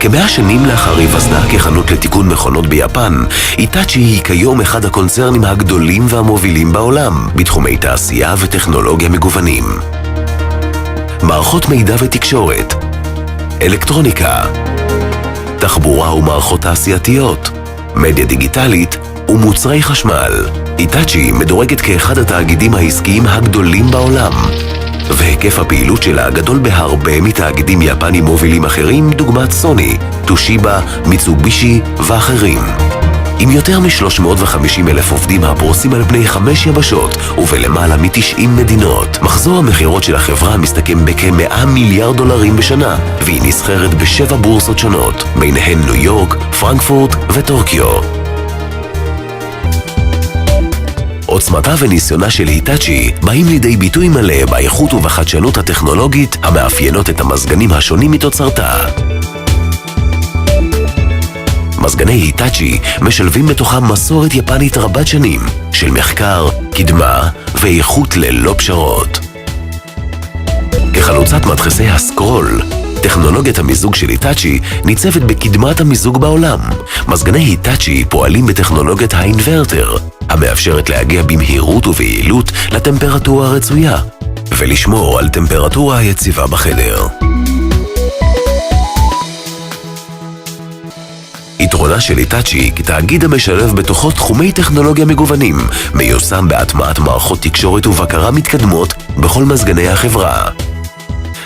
כ100 שנים לאחר היווסדה כחנות לתיקון מכונות ביפן, היטאצ'י היא כיום אחד הקונצרנים הגדולים והמובילים בעולם בתחומי תעשייה וטכנולוגיה מגוונים. מערכות מידע ותקשורת, אלקטרוניקה, תחבורה ומערכות תעשייתיות, מדיה דיגיטלית ומוצרי חשמל. היטאצ'י מדורגת כאחד התאגידים העסקיים הגדולים בעולם, והיקף הפעילות שלה גדול בהרבה מתאגידים יפנים מובילים אחרים דוגמת סוני, טושיבה, מיצובישי ואחרים. עם יותר מ-350,000 עובדים הפורסים על פני 5 יבשות ובלמעלה מ-90 מדינות, מחזור המחירות של החברה מסתכם בכ-100 מיליארד דולרים בשנה, והיא נסחרת ב7 בורסות שונות, ביניהן ניו יורק, פרנקפורט וטוקיו. עוצמתה וניסיונה של היטאצ'י באים לידי ביטוי מלא באיכות ובחדשנות הטכנולוגית המאפיינות את המזגנים השונים מתוצרתה. מזגני היטאצ'י משלבים בתוכם מסורת יפנית רבת שנים של מחקר, קדמה ואיכות ללא פשרות. כחלוצת מדחסי הסקרול, טכנולוגיית המיזוג של היטאצ'י ניצבת בקדמת המיזוג בעולם. מזגני היטאצ'י פועלים בטכנולוגיית האינוורטר, המאפשרת להגיע במהירות וביעילות לטמפרטורה הרצויה, ולשמור על טמפרטורה היציבה בחדר. יתרונה של היטאצ'י כתאגיד המשלב בתוכו תחומי טכנולוגיה מגוונים, מיושם בהטמעת מערכות תקשורת ובקרה מתקדמות בכל מזגני החברה.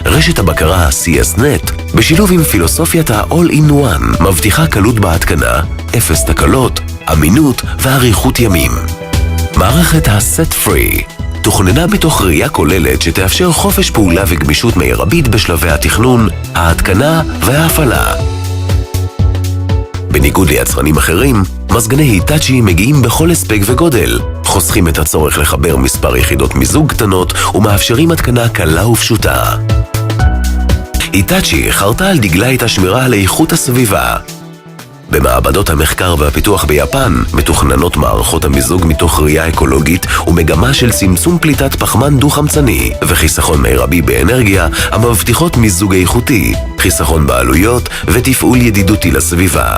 רשת הבקרה CS-NET, בשילוב עם פילוסופיית ה-All-in-One, מבטיחה קלות בהתקנה, אפס תקלות, אמינות ואריכות ימים. מערכת ה-Set Free תוכננה בתוך ראייה כוללת שתאפשר חופש פעולה וגמישות מרבית בשלבי התכנון, ההתקנה וההפעלה. בניגוד ליצרנים אחרים, מזגני היטאצ'י מגיעים בכל הספק וגודל, חוסכים את הצורך לחבר מספר יחידות מיזוג קטנות ומאפשרים התקנה קלה ופשוטה. היטאצ'י חרתה על דגלה את השמירה על איכות הסביבה. במעבדות המחקר והפיתוח ביפן מתוכננות מערכות המיזוג מתוך ראייה אקולוגית ומגמה של צמצום פליטת פחמן דו-חמצני וחיסכון מרבי באנרגיה המבטיחות מיזוג איכותי, חיסכון בעלויות ותפעול ידידותי לסביבה.